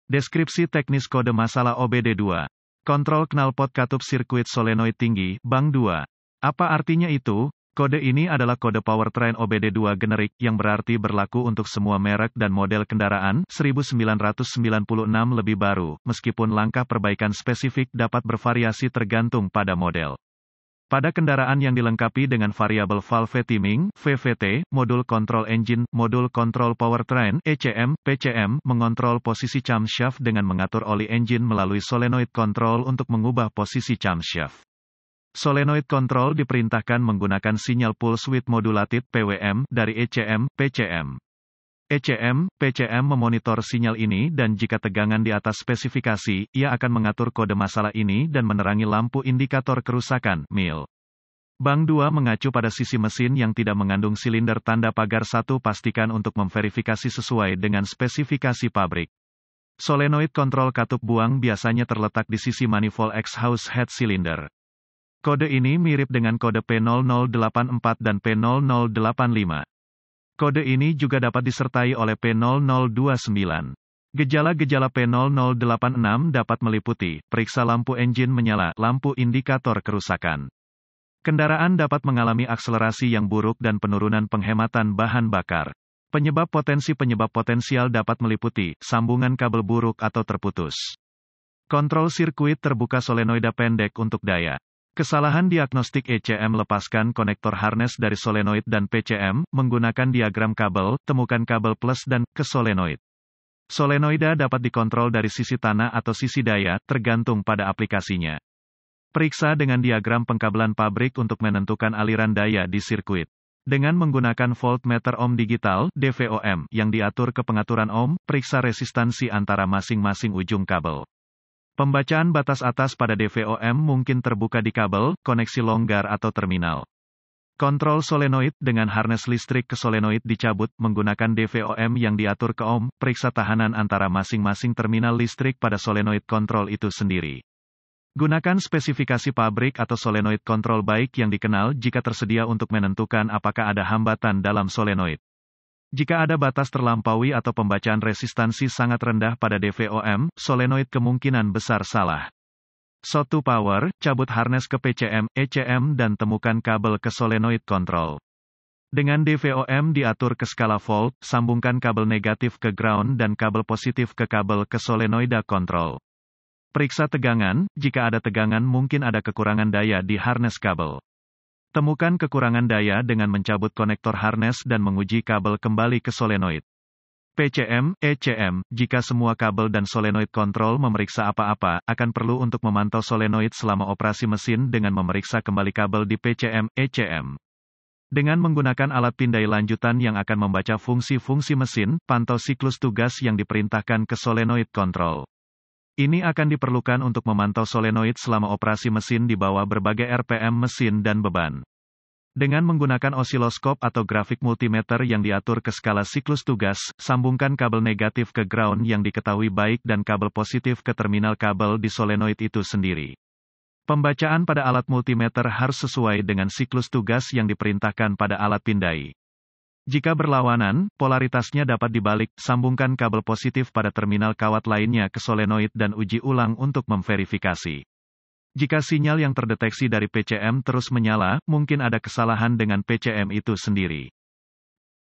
Deskripsi teknis kode masalah OBD2. Kontrol knalpot katup sirkuit solenoid tinggi, Bang 2. Apa artinya itu? Kode ini adalah kode powertrain OBD2 generik, yang berarti berlaku untuk semua merek dan model kendaraan, 1996 lebih baru, meskipun langkah perbaikan spesifik dapat bervariasi tergantung pada model. Pada kendaraan yang dilengkapi dengan variabel valve timing, VVT, modul kontrol engine, modul kontrol powertrain, ECM, PCM, mengontrol posisi camshaft dengan mengatur oli engine melalui solenoid control untuk mengubah posisi camshaft. Solenoid control diperintahkan menggunakan sinyal pulse width modulated (PWM) dari ECM, PCM. ECM, PCM memonitor sinyal ini dan jika tegangan di atas spesifikasi, ia akan mengatur kode masalah ini dan menerangi lampu indikator kerusakan, MIL. Bang 2 mengacu pada sisi mesin yang tidak mengandung silinder tanda pagar 1. Pastikan untuk memverifikasi sesuai dengan spesifikasi pabrik. Solenoid kontrol katup buang biasanya terletak di sisi manifold exhaust head cylinder. Kode ini mirip dengan kode P0084 dan P0085. Kode ini juga dapat disertai oleh P0029. Gejala-gejala P0086 dapat meliputi, periksa lampu engine menyala, lampu indikator kerusakan. Kendaraan dapat mengalami akselerasi yang buruk dan penurunan penghematan bahan bakar. Penyebab potensial dapat meliputi, sambungan kabel buruk atau terputus. Kontrol sirkuit terbuka solenoida pendek untuk daya. Kesalahan diagnostik ECM. Lepaskan konektor harness dari solenoid dan PCM, menggunakan diagram kabel, temukan kabel plus dan, ke solenoid. Solenoida dapat dikontrol dari sisi tanah atau sisi daya, tergantung pada aplikasinya. Periksa dengan diagram pengkabelan pabrik untuk menentukan aliran daya di sirkuit. Dengan menggunakan voltmeter ohm digital, DVOM, yang diatur ke pengaturan ohm, periksa resistansi antara masing-masing ujung kabel. Pembacaan batas atas pada DVOM mungkin terbuka di kabel, koneksi longgar atau terminal. Kontrol solenoid dengan harness listrik ke solenoid dicabut menggunakan DVOM yang diatur ke ohm, periksa tahanan antara masing-masing terminal listrik pada solenoid kontrol itu sendiri. Gunakan spesifikasi pabrik atau solenoid kontrol baik yang dikenal jika tersedia untuk menentukan apakah ada hambatan dalam solenoid. Jika ada batas terlampaui atau pembacaan resistansi sangat rendah pada DVOM, solenoid kemungkinan besar salah. Shot to power, cabut harness ke PCM, ECM dan temukan kabel ke solenoid control. Dengan DVOM diatur ke skala volt, sambungkan kabel negatif ke ground dan kabel positif ke kabel ke solenoida control. Periksa tegangan, jika ada tegangan mungkin ada kekurangan daya di harness kabel. Temukan kekurangan daya dengan mencabut konektor harness dan menguji kabel kembali ke solenoid. PCM, ECM, jika semua kabel dan solenoid kontrol memeriksa apa-apa, akan perlu untuk memantau solenoid selama operasi mesin dengan memeriksa kembali kabel di PCM, ECM. Dengan menggunakan alat pindai lanjutan yang akan membaca fungsi-fungsi mesin, pantau siklus tugas yang diperintahkan ke solenoid kontrol. Ini akan diperlukan untuk memantau solenoid selama operasi mesin di bawah berbagai RPM mesin dan beban. Dengan menggunakan osiloskop atau grafik multimeter yang diatur ke skala siklus tugas, sambungkan kabel negatif ke ground yang diketahui baik dan kabel positif ke terminal kabel di solenoid itu sendiri. Pembacaan pada alat multimeter harus sesuai dengan siklus tugas yang diperintahkan pada alat pindai. Jika berlawanan, polaritasnya dapat dibalik, sambungkan kabel positif pada terminal kawat lainnya ke solenoid dan uji ulang untuk memverifikasi. Jika sinyal yang terdeteksi dari PCM terus menyala, mungkin ada kesalahan dengan PCM itu sendiri.